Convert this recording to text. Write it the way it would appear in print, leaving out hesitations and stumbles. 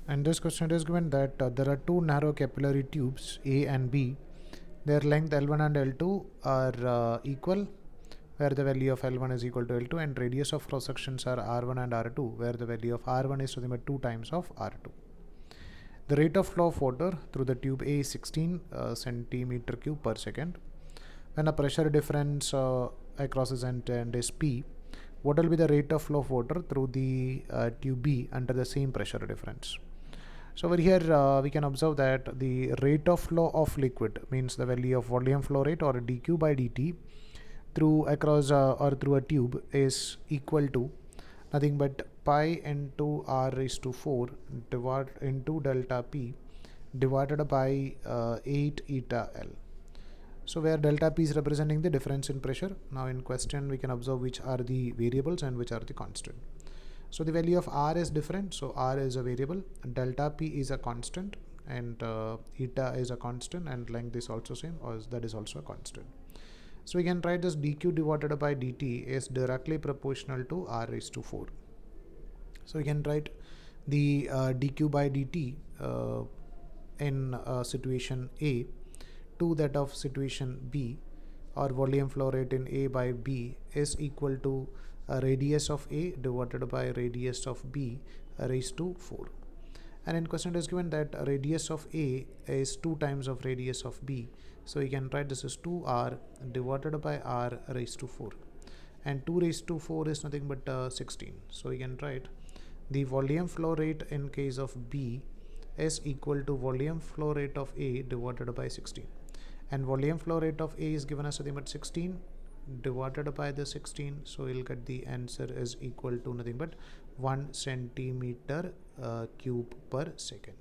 And this question is given that there are two narrow capillary tubes A and B. Their length L1 and L2 are equal, where the value of L1 is equal to L2, and radius of cross sections are R1 and R2, where the value of R1 is nothing but 2 times of R2. The rate of flow of water through the tube A is 16 centimeter cube per second. When a pressure difference across this end is P, what will be the rate of flow of water through the tube B under the same pressure difference? So over here we can observe that the rate of flow of liquid means the value of volume flow rate, or dq by dt, through across or through a tube is equal to nothing but pi into r raised to 4 divided into delta p divided by 8 eta L. So where delta P is representing the difference in pressure. Now in question we can observe which are the variables and which are the constant. So the value of R is different. So R is a variable, delta P is a constant, and eta is a constant, and length is also same, or that is also a constant. So we can write this dq divided by dt is directly proportional to R raised to 4. So we can write the dq by dt in situation A to that of situation B, or volume flow rate in A by B is equal to radius of A divided by radius of B raised to 4. And in question it is given that radius of A is 2 times of radius of B. So you can write this as 2r divided by r raised to 4. And 2 raised to 4 is nothing but 16. So you can write the volume flow rate in case of B is equal to volume flow rate of A divided by 16. And volume flow rate of A is given as nothing but 16 divided by the 16. So you'll get the answer is equal to nothing but 1 centimeter cube per second.